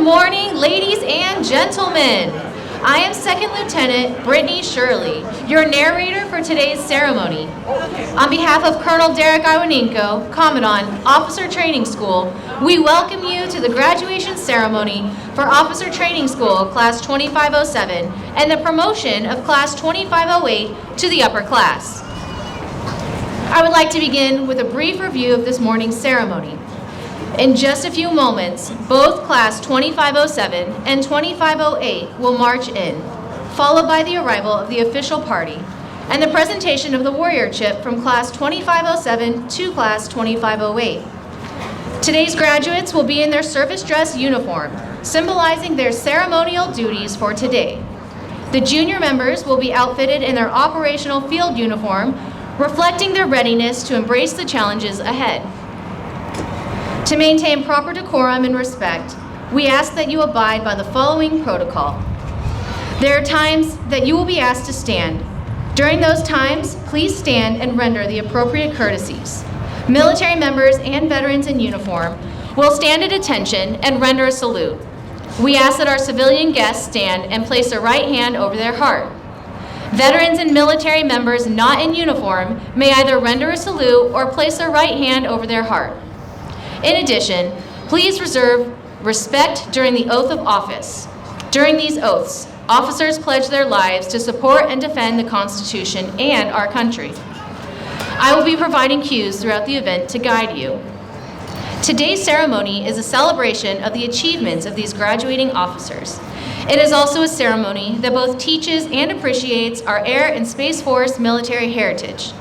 morning, ladies and gentlemen. I am Second Lieutenant Brittany Shirley, your narrator for today's ceremony. On behalf of Colonel Derek Iwaninko, Commandant, Officer Training School, we welcome you to the graduation ceremony for Officer Training School Class 2507 and the promotion of Class 2508 to the upper class. I would like to begin with a brief review of this morning's ceremony. In just a few moments, both Class 2507 and 2508 will march in, followed by the arrival of the official party and the presentation of the Warriorship from Class 2507 to Class 2508. Today's graduates will be in their service dress uniform, symbolizing their ceremonial duties for today. The junior members will be outfitted in their operational field uniform, reflecting their readiness to embrace the challenges ahead. To maintain proper decorum and respect, we ask that you abide by the following protocol. There are times that you will be asked to stand. During those times, please stand and render the appropriate courtesies. Military members and veterans in uniform will stand at attention and render a salute. We ask that our civilian guests stand and place their right hand over their heart. Veterans and military members not in uniform may either render a salute or place their right hand over their heart. In addition, please reserve respect during the oath of office. During these oaths, officers pledge their lives to support and defend the Constitution and our country. I will be providing cues throughout the event to guide you. Today's ceremony is a celebration of the achievements of these graduating officers. It is also a ceremony that both teaches and appreciates our Air and Space Force military heritage.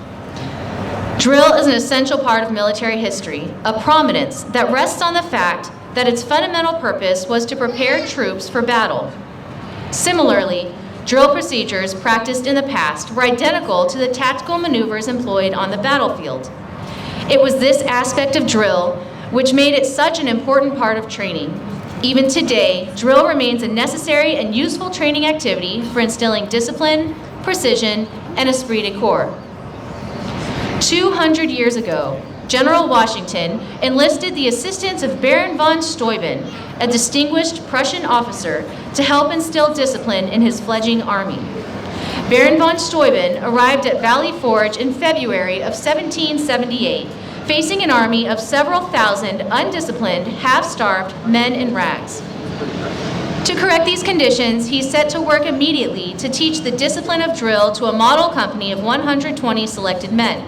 Drill is an essential part of military history, a prominence that rests on the fact that its fundamental purpose was to prepare troops for battle. Similarly, drill procedures practiced in the past were identical to the tactical maneuvers employed on the battlefield. It was this aspect of drill which made it such an important part of training. Even today, drill remains a necessary and useful training activity for instilling discipline, precision, and esprit de corps. 200 years ago, General Washington enlisted the assistance of Baron von Steuben, a distinguished Prussian officer, to help instill discipline in his fledgling army. Baron von Steuben arrived at Valley Forge in February of 1778, facing an army of several thousand undisciplined, half-starved men in rags. To correct these conditions, he set to work immediately to teach the discipline of drill to a model company of 120 selected men.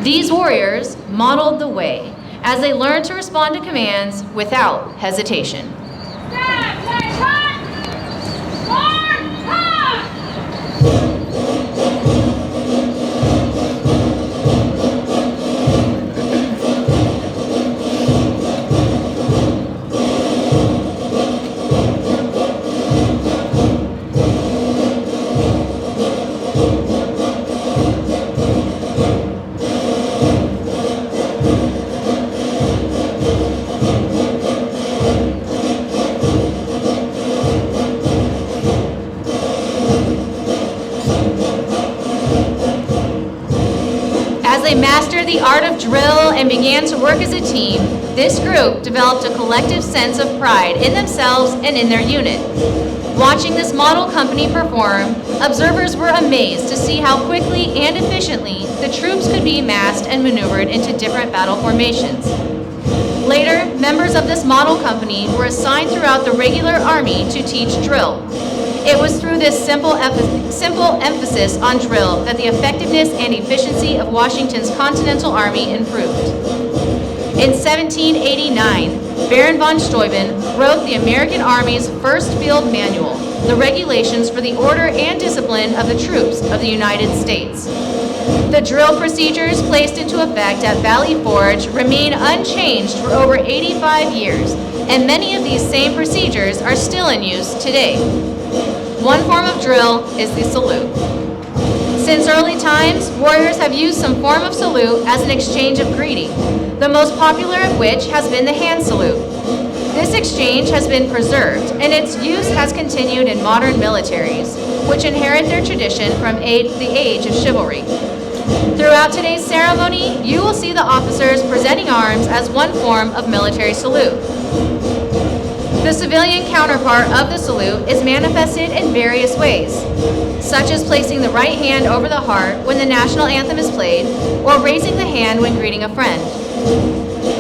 These warriors modeled the way as they learned to respond to commands without hesitation. They mastered the art of drill and began to work as a team. This group developed a collective sense of pride in themselves and in their unit. Watching this model company perform, observers were amazed to see how quickly and efficiently the troops could be massed and maneuvered into different battle formations. Later, members of this model company were assigned throughout the regular army to teach drill. It was through this simple emphasis on drill that the effectiveness and efficiency of Washington's Continental Army improved. In 1789, Baron von Steuben wrote the American Army's first field manual, the regulations for the order and discipline of the troops of the United States. The drill procedures placed into effect at Valley Forge remain unchanged for over 85 years, and many of these same procedures are still in use today. One form of drill is the salute. Since early times, warriors have used some form of salute as an exchange of greeting, the most popular of which has been the hand salute. This exchange has been preserved, and its use has continued in modern militaries, which inherit their tradition from the age of chivalry. Throughout today's ceremony, you will see the officers presenting arms as one form of military salute. The civilian counterpart of the salute is manifested in various ways, such as placing the right hand over the heart when the national anthem is played, or raising the hand when greeting a friend.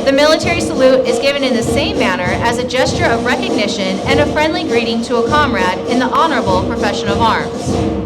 The military salute is given in the same manner as a gesture of recognition and a friendly greeting to a comrade in the honorable profession of arms.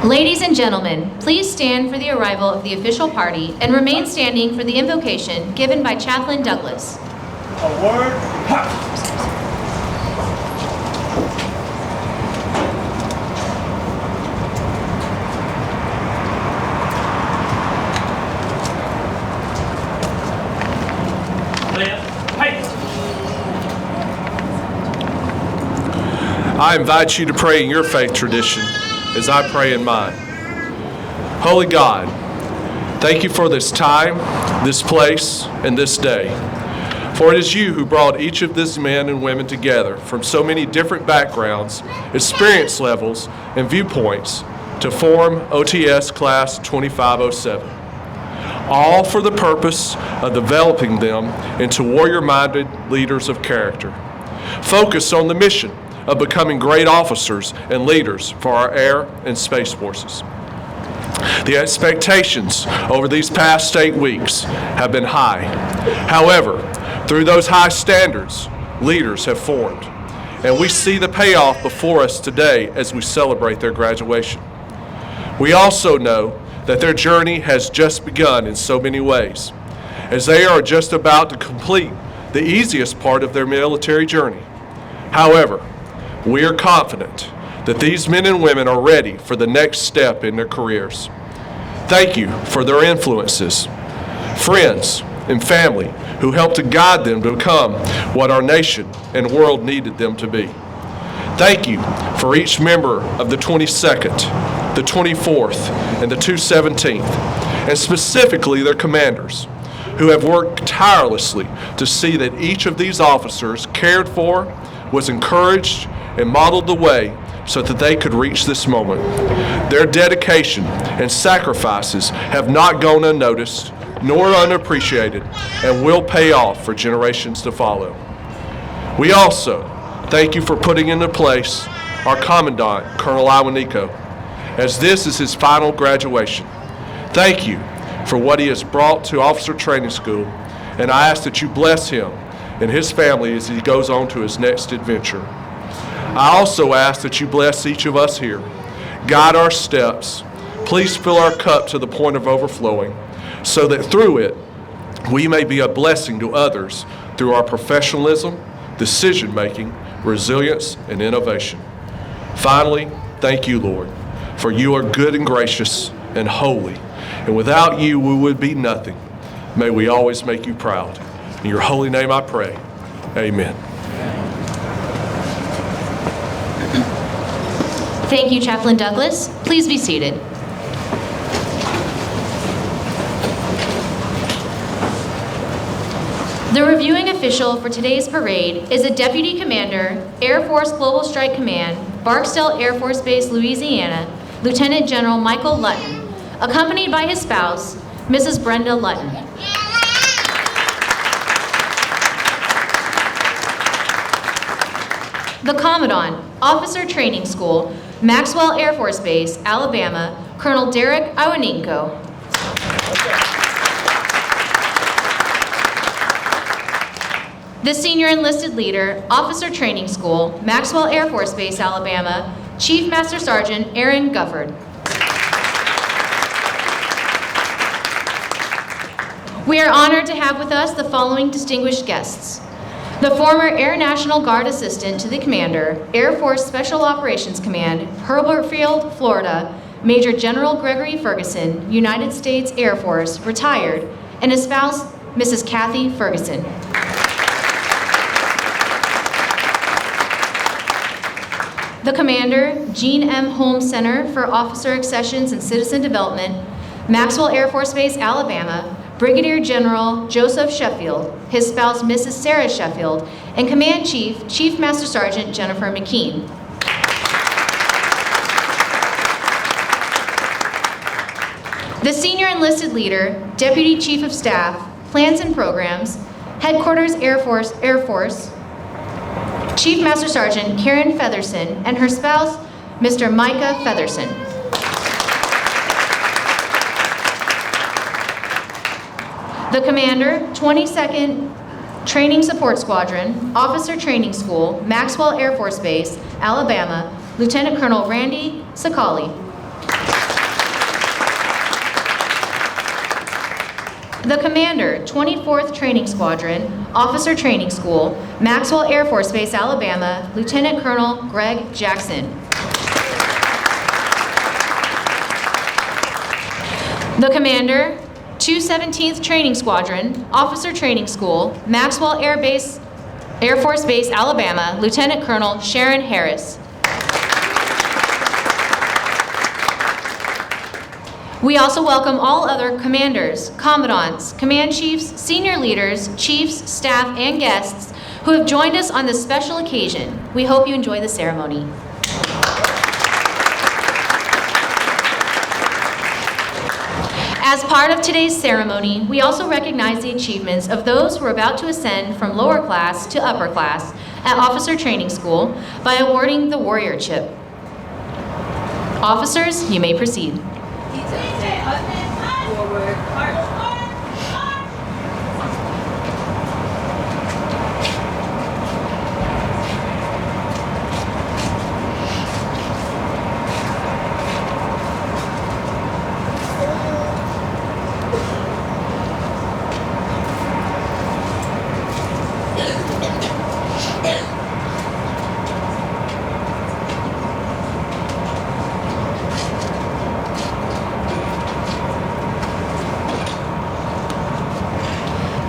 Ladies and gentlemen, please stand for the arrival of the official party and remain standing for the invocation given by Chaplain Douglas. A word. I invite you to pray in your faith tradition as I pray in mine. Holy God, thank you for this time, this place, and this day. For it is you who brought each of these men and women together from so many different backgrounds, experience levels, and viewpoints to form OTS Class 2507. All for the purpose of developing them into warrior-minded leaders of character. Focus on the mission of becoming great officers and leaders for our air and space forces. The expectations over these past 8 weeks have been high. However, through those high standards, leaders have formed, and we see the payoff before us today as we celebrate their graduation. We also know that their journey has just begun in so many ways, as they are just about to complete the easiest part of their military journey. However, we are confident that these men and women are ready for the next step in their careers. Thank you for their influences, friends, and family who helped to guide them to become what our nation and world needed them to be. Thank you for each member of the 22nd, the 24th, and the 217th, and specifically their commanders, who have worked tirelessly to see that each of these officers cared for, was encouraged, and modeled the way so that they could reach this moment. Their dedication and sacrifices have not gone unnoticed nor unappreciated and will pay off for generations to follow. We also thank you for putting into place our Commandant, Colonel Iwaniko, as this is his final graduation. Thank you for what he has brought to Officer Training School, and I ask that you bless him and his family as he goes on to his next adventure. I also ask that you bless each of us here, guide our steps, Please fill our cup to the point of overflowing, so that through it, we may be a blessing to others through our professionalism, decision-making, resilience, and innovation. Finally, thank you, Lord, for you are good and gracious and holy, and without you we would be nothing. May we always make you proud. In your holy name I pray, amen. Thank you, Chaplain Douglas. Please be seated. The reviewing official for today's parade is a Deputy Commander, Air Force Global Strike Command, Barksdale Air Force Base, Louisiana, Lieutenant General Michael Lutton, accompanied by his spouse, Mrs. Brenda Lutton. The Commandant, Officer Training School, Maxwell Air Force Base, Alabama, Colonel Derek Iwaninko. The Senior Enlisted Leader, Officer Training School, Maxwell Air Force Base, Alabama, Chief Master Sergeant Aaron Gufford. We are honored to have with us the following distinguished guests. The former Air National Guard Assistant to the Commander, Air Force Special Operations Command, Hurlburt Field, Florida, Major General Gregory Ferguson, United States Air Force, retired, and his spouse, Mrs. Kathy Ferguson. The Commander, Gene M. Holmes Center for Officer Accessions and Citizen Development, Maxwell Air Force Base, Alabama, Brigadier General Joseph Sheffield, his spouse Mrs. Sarah Sheffield, and Command Chief, Chief Master Sergeant Jennifer McKean. The Senior Enlisted Leader, Deputy Chief of Staff, Plans and Programs, Headquarters Air Force, Chief Master Sergeant Karen Featherson, and her spouse, Mr. Micah Featherson. The Commander, 22nd Training Support Squadron, Officer Training School, Maxwell Air Force Base, Alabama, Lieutenant Colonel Randy Sakali. The Commander, 24th Training Squadron, Officer Training School, Maxwell Air Force Base, Alabama, Lieutenant Colonel Greg Jackson. The Commander, 217th Training Squadron, Officer Training School, Maxwell Air Force Base, Alabama, Lieutenant Colonel Sharon Harris. We also welcome all other commanders, commandants, command chiefs, senior leaders, chiefs, staff, and guests who have joined us on this special occasion. We hope you enjoy the ceremony. As part of today's ceremony, we also recognize the achievements of those who are about to ascend from lower class to upper class at Officer Training School by awarding the Warriorship. Officers, you may proceed.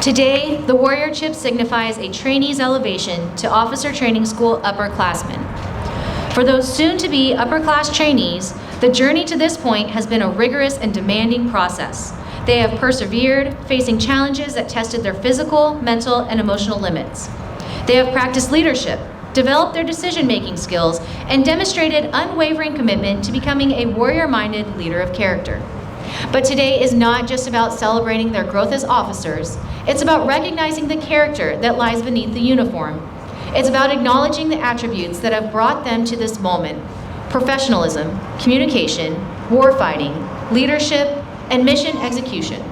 Today, the Warriorship signifies a trainee's elevation to Officer Training School upperclassmen. For those soon-to-be upper-class trainees, the journey to this point has been a rigorous and demanding process. They have persevered, facing challenges that tested their physical, mental, and emotional limits. They have practiced leadership, developed their decision-making skills, and demonstrated unwavering commitment to becoming a warrior-minded leader of character. But today is not just about celebrating their growth as officers. It's about recognizing the character that lies beneath the uniform. It's about acknowledging the attributes that have brought them to this moment: professionalism, communication, warfighting, leadership, and mission execution.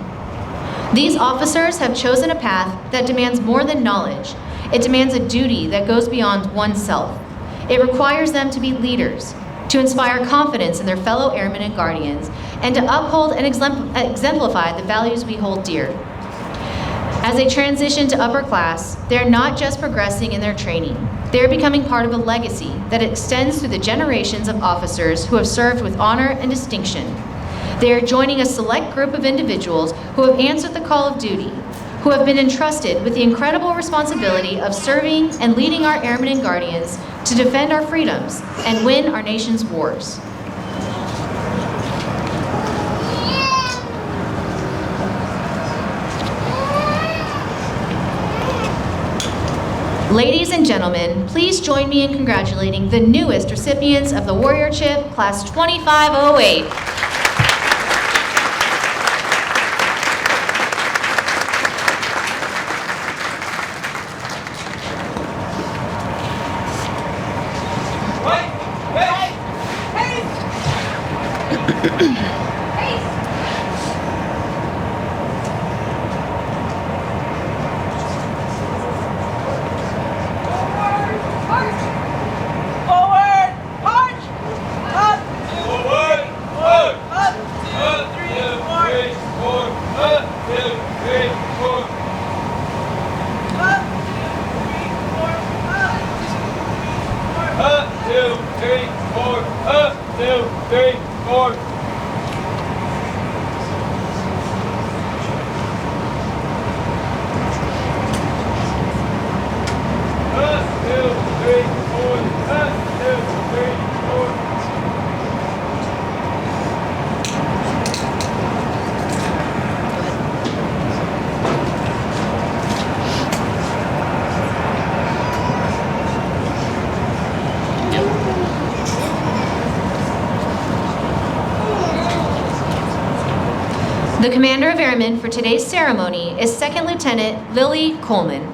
These officers have chosen a path that demands more than knowledge. It demands a duty that goes beyond oneself. It requires them to be leaders, to inspire confidence in their fellow airmen and guardians, and to uphold and exemplify the values we hold dear. As they transition to upper class, they're not just progressing in their training. They're becoming part of a legacy that extends through the generations of officers who have served with honor and distinction. They are joining a select group of individuals who have answered the call of duty, who have been entrusted with the incredible responsibility of serving and leading our airmen and guardians to defend our freedoms and win our nation's wars. Ladies and gentlemen, please join me in congratulating the newest recipients of the Warriorship, Class 2508. The Commander of Airmen for today's ceremony is Second Lieutenant Lily Coleman.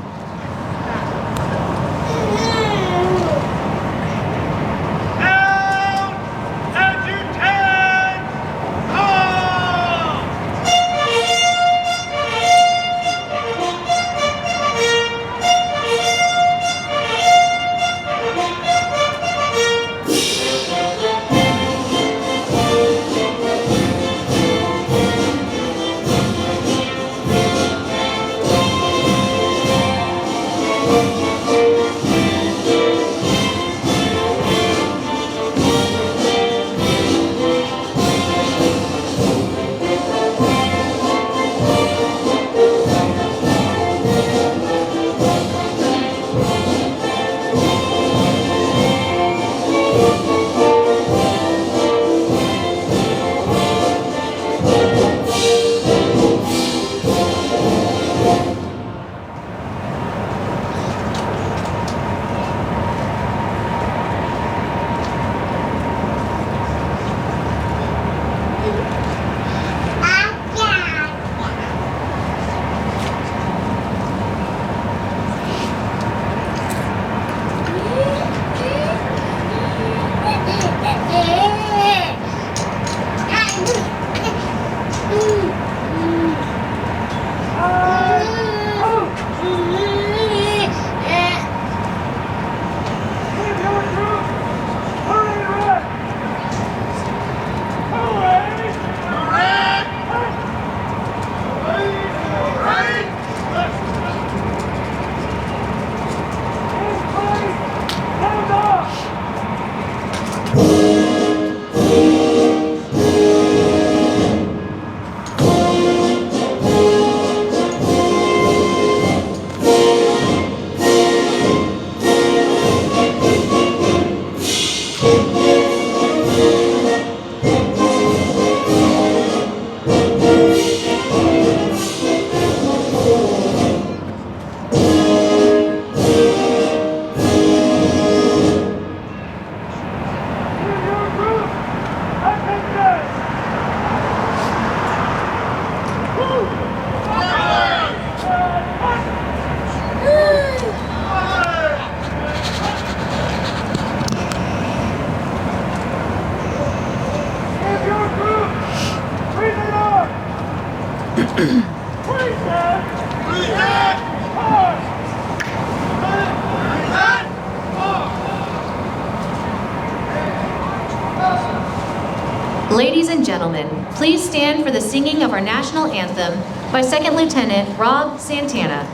Ladies and gentlemen, please stand for the singing of our national anthem by Second Lieutenant Rob Santana.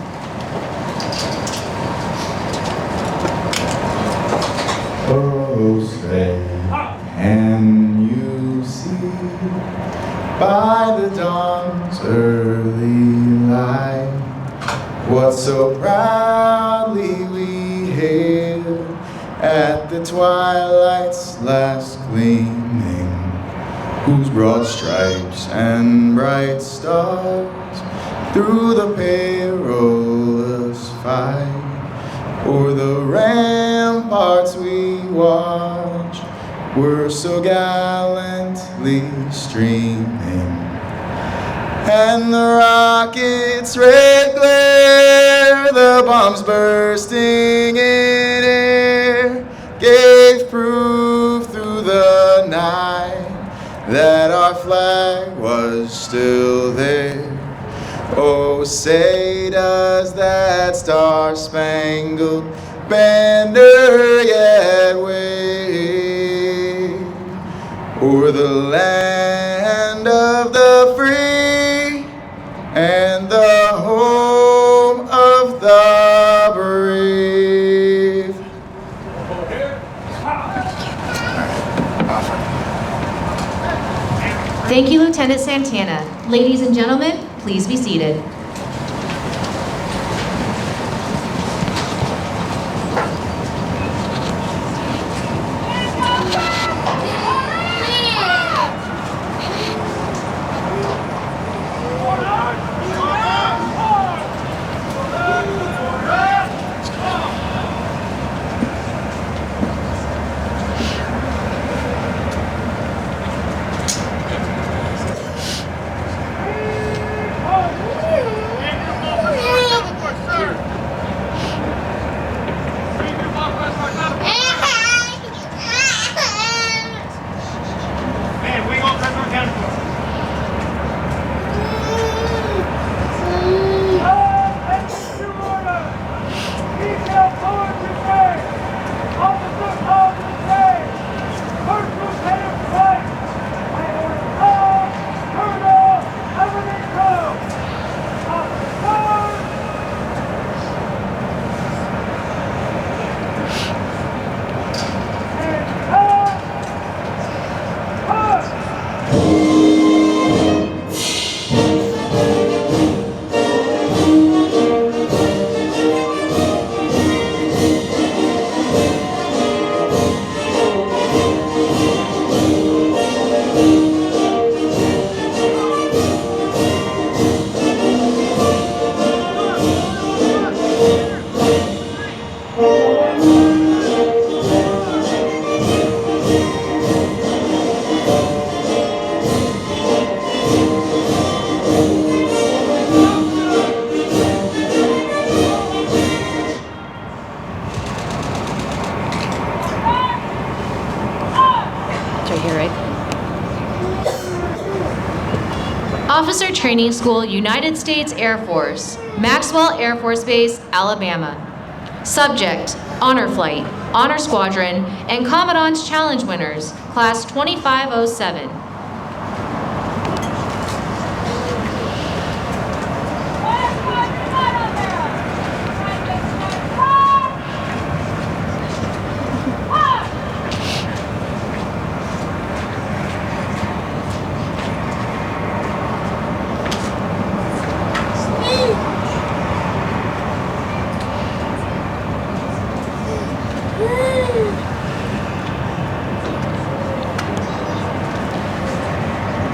Oh, say, can you see by the dawn's early light what so proudly we hailed at the twilight's last gleaming, whose broad stripes and bright stars through the perilous fight o'er the ramparts we watched were so gallantly streaming, and the rocket's red glare, the bombs bursting in air, gave proof through the night that our flag was still there. Oh, say does that star-spangled banner yet wave o'er the land of the free and the home of the brave? Thank you, Lieutenant Santana. Ladies and gentlemen, please be seated. Officer Training School, United States Air Force, Maxwell Air Force Base, Alabama. Subject, Honor Flight, Honor Squadron, and Commandant's Challenge winners, Class 2507.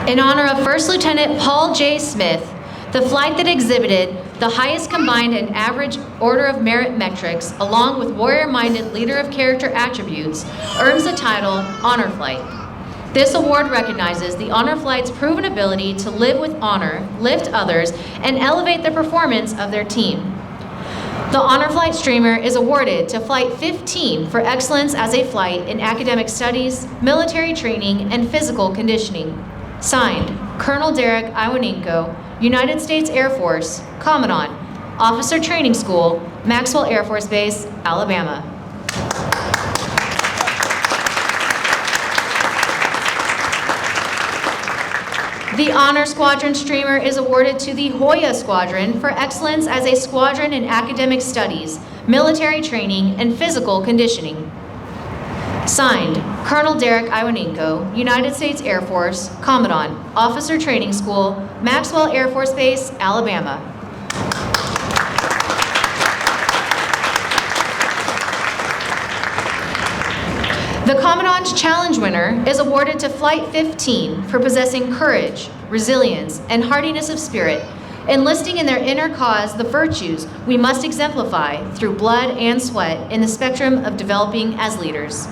In honor of First Lieutenant Paul J. Smith, the flight that exhibited the highest combined and average order of merit metrics, along with warrior-minded leader of character attributes, earns the title Honor Flight. This award recognizes the Honor Flight's proven ability to live with honor, lift others, and elevate the performance of their team. The Honor Flight Streamer is awarded to Flight 15 for excellence as a flight in academic studies, military training, and physical conditioning. Signed, Colonel Derek Iwaninko, United States Air Force, Commandant, Officer Training School, Maxwell Air Force Base, Alabama. The Honor Squadron Streamer is awarded to the Hoya Squadron for excellence as a squadron in academic studies, military training, and physical conditioning. Signed, Colonel Derek Iwaninko, United States Air Force, Commandant, Officer Training School, Maxwell Air Force Base, Alabama. The Commandant's Challenge winner is awarded to Flight 15 for possessing courage, resilience, and hardiness of spirit, enlisting in their inner cause the virtues we must exemplify through blood and sweat in the spectrum of developing as leaders.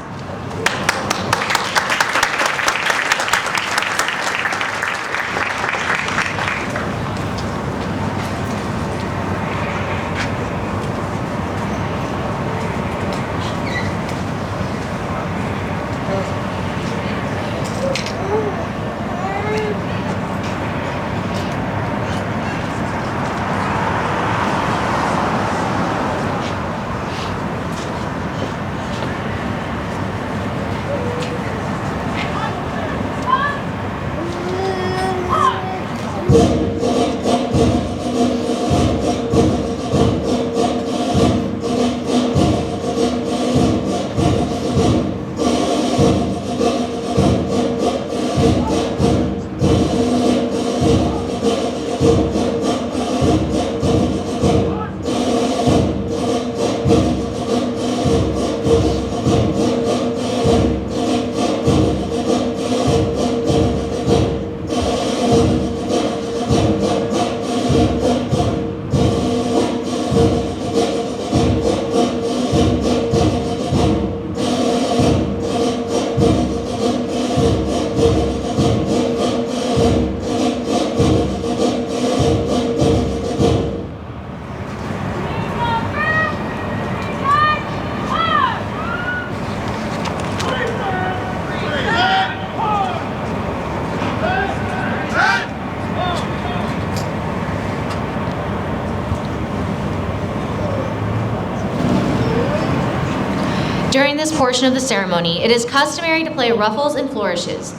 During this portion of the ceremony, it is customary to play ruffles and flourishes.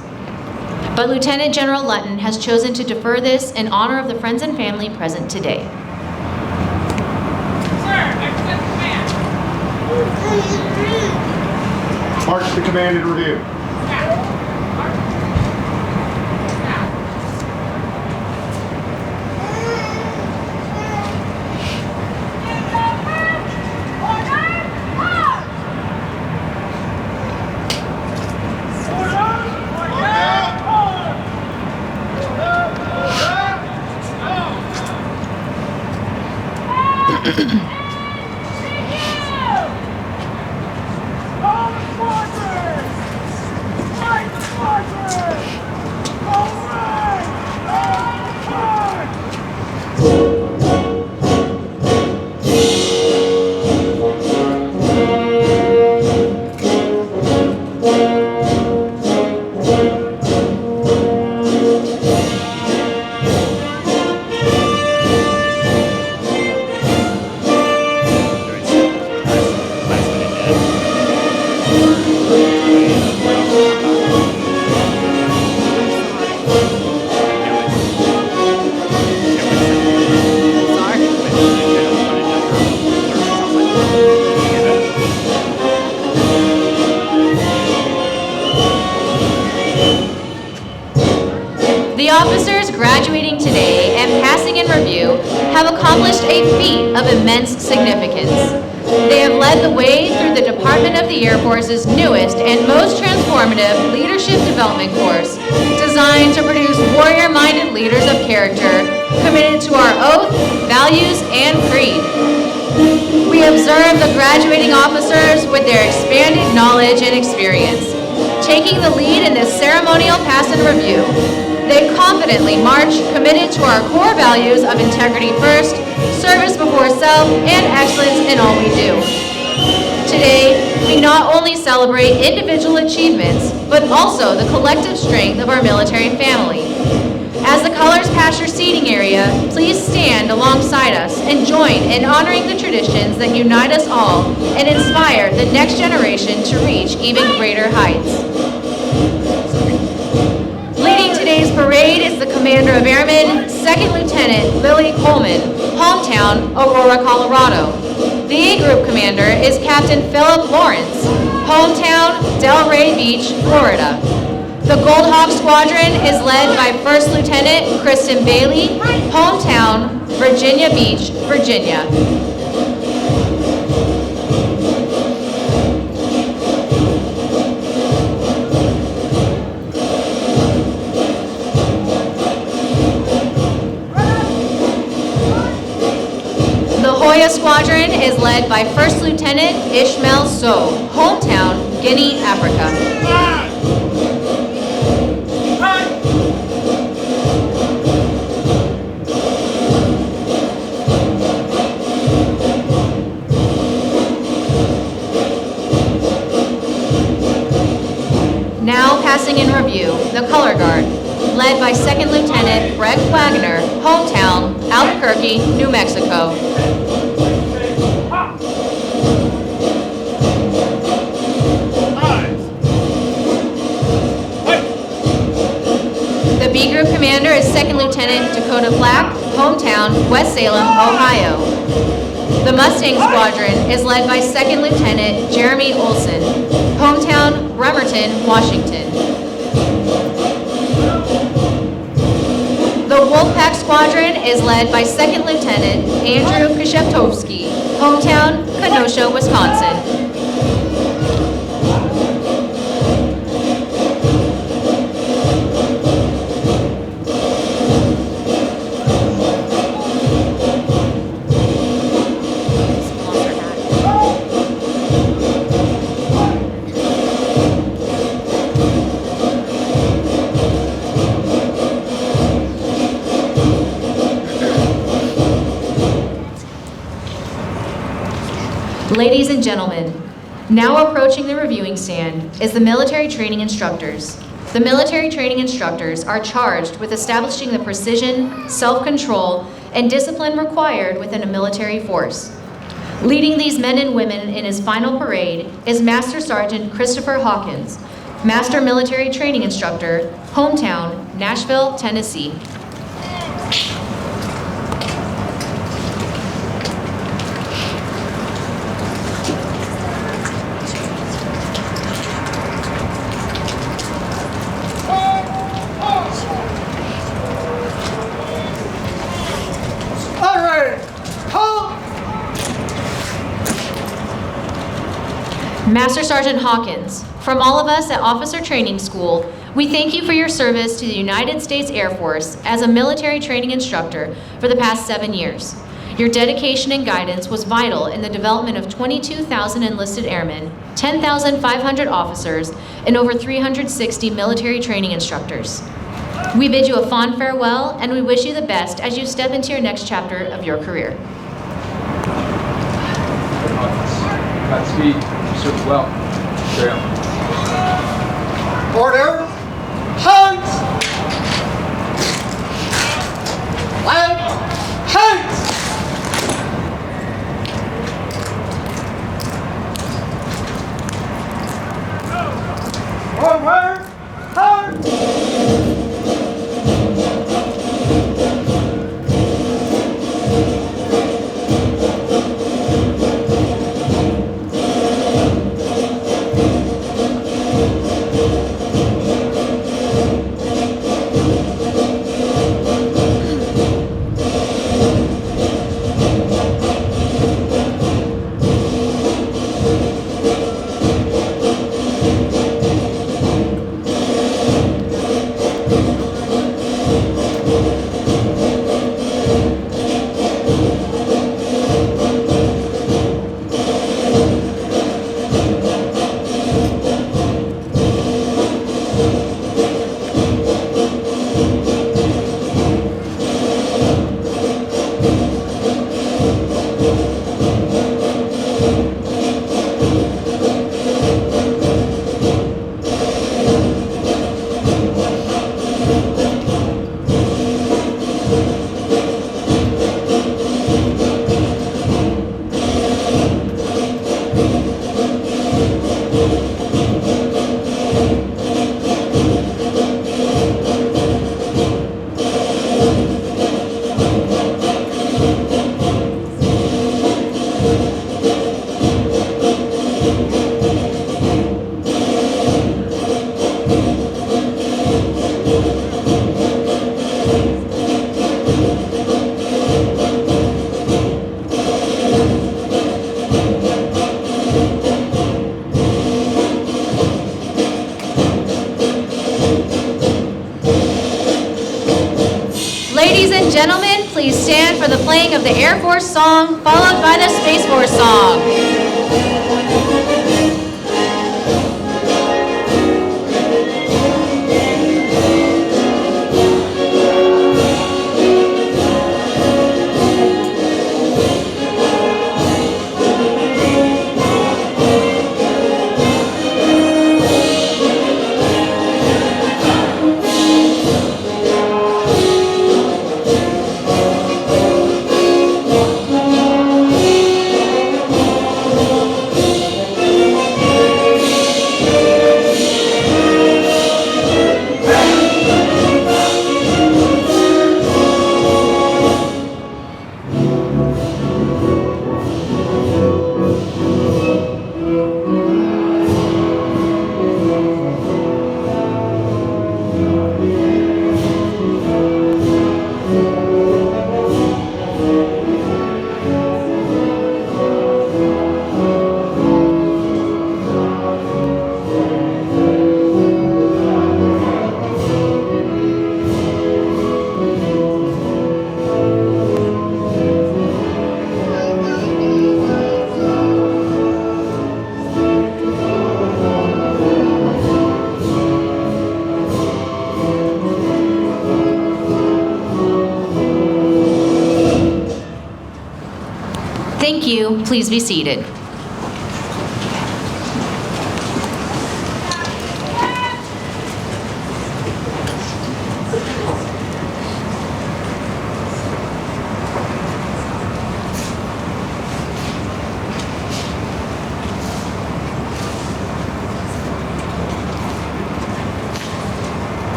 But Lieutenant General Lutton has chosen to defer this in honor of the friends and family present today. March to command and review. The officers graduating today and passing in review have accomplished a feat of immense significance. They have led the way through the Department of the Air Force's newest and most transformative leadership development course, designed to produce warrior-minded leaders of character, committed to our oath, values, and creed. We observe the graduating officers with their expanded knowledge and experience, taking the lead in this ceremonial pass and review. They confidently march, committed to our core values of integrity first, service before self, and excellence in all we do. Today, we not only celebrate individual achievements, but also the collective strength of our military family. As the colors pass your seating area, please stand alongside us and join in honoring the traditions that unite us all and inspire the next generation to reach even greater heights. Leading today's parade is the Commander of Airmen, Second Lieutenant Lily Coleman, hometown Aurora, Colorado. The A Group Commander is Captain Philip Lawrence, hometown Delray Beach, Florida. The Gold Hawk Squadron is led by First Lieutenant Kristen Bailey, hometown Virginia Beach, Virginia. The Hoya Squadron is led by First Lieutenant Ishmael So, hometown Guinea, Africa. Now passing in review, the Color Guard, led by Second Lieutenant Greg Wagner, hometown Albuquerque, New Mexico. The B Group Commander is Second Lieutenant Dakota Black, hometown West Salem, Ohio. The Mustang Squadron is led by Second Lieutenant Jeremy Olson, hometown Bremerton, Washington. The Wolfpack Squadron is led by Second Lieutenant Andrew Kasheptovsky, hometown Kenosha, Wisconsin. Ladies and gentlemen, now approaching the reviewing stand is the military training instructors. The military training instructors are charged with establishing the precision, self-control, and discipline required within a military force. Leading these men and women in his final parade is Master Sergeant Christopher Hawkins, Master Military Training Instructor, hometown Nashville, Tennessee. Master Sergeant Hawkins, from all of us at Officer Training School, we thank you for your service to the United States Air Force as a military training instructor for the past 7 years. Your dedication and guidance was vital in the development of 22,000 enlisted airmen, 10,500 officers, and over 360 military training instructors. We bid you a fond farewell, and we wish you the best as you step into your next chapter of your career. Godspeed. You served well. Carry on. Order. Hunt. Flag. Hunt. Forward. Hunt. Ladies and gentlemen, please stand for the playing of the Air Force song, followed by the Space Force song. Thank you. Please be seated.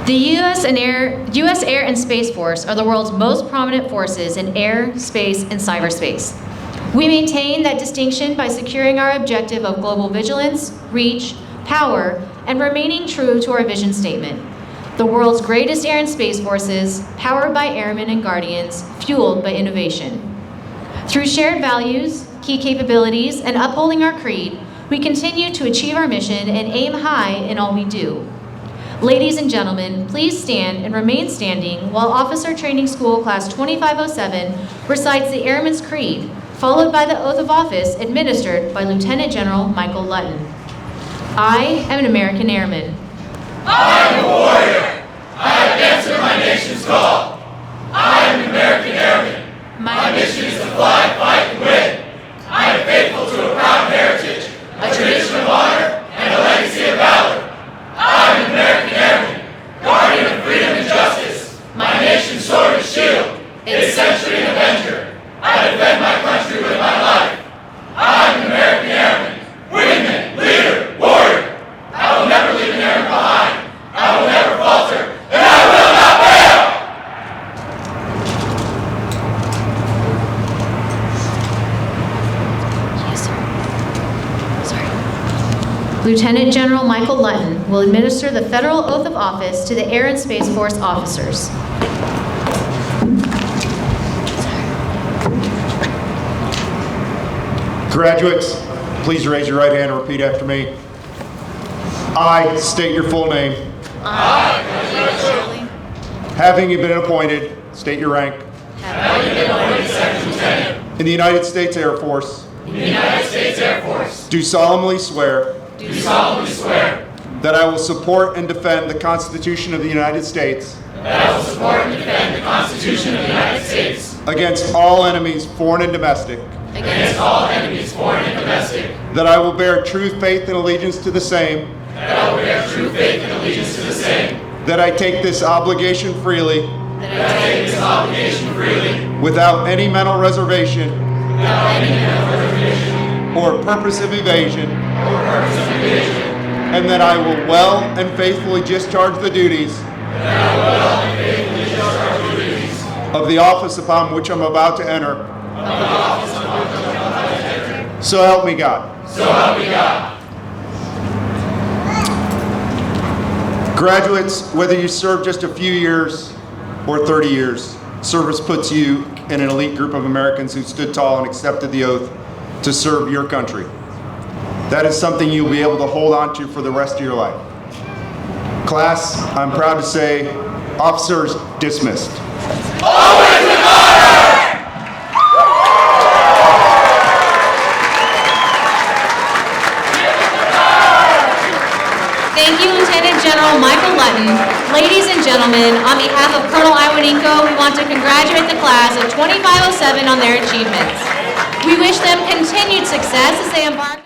The U.S. Air and Space Force are the world's most prominent forces in air, space, and cyberspace. We maintain that distinction by securing our objective of global vigilance, reach, power, and remaining true to our vision statement. The world's greatest air and space forces, powered by airmen and guardians, fueled by innovation. Through shared values, key capabilities, and upholding our creed, we continue to achieve our mission and aim high in all we do. Ladies and gentlemen, please stand and remain standing while Officer Training School Class 2507 recites the Airman's Creed, followed by the oath of office administered by Lieutenant General Michael Lutton. I am an American Airman. I am a warrior. I have answered my nation's call. I am an American Airman. My mission is to fly, fight, and win. I am faithful to a proud heritage, a tradition of honor, and a legacy of valor. I am an American Airman, guardian of freedom and justice. My nation's sword and shield, its century and avenger. I defend my country with my life. I am an American Airman, wingman, leader, warrior. Lieutenant General Michael Lutton will administer the federal oath of office to the Air and Space Force officers. Graduates, please raise your right hand and repeat after me. I state your full name. Having you been appointed, state your rank. Having been appointed Second Lieutenant In the United States Air Force, in the United States Air Force, do solemnly swear do solemnly swear that I will support and defend the Constitution of the United States that I will support and defend the Constitution of the United States against all enemies, foreign and domestic, against all enemies, foreign and domestic, that I will bear true faith and allegiance to the same, that I will bear true faith and allegiance to the same, that I take this obligation freely that I take this obligation freely without any mental reservation without any mental reservation or purpose of evasion, or purpose of evasion, and that I will well and faithfully discharge the duties of the office upon which I'm about to enter. So help me God. so help me God. Graduates, whether you serve just a few years or 30 years, service puts you in an elite group of Americans who stood tall and accepted the oath to serve your country. That is something you'll be able to hold on to for the rest of your life. Class, I'm proud to say, officers dismissed. Always with honor! Thank you, Lieutenant General Michael Lutton. Ladies and gentlemen, on behalf of Colonel Iwaninko, we want to congratulate the class of 2507 on their achievements. We wish them continued success as they embark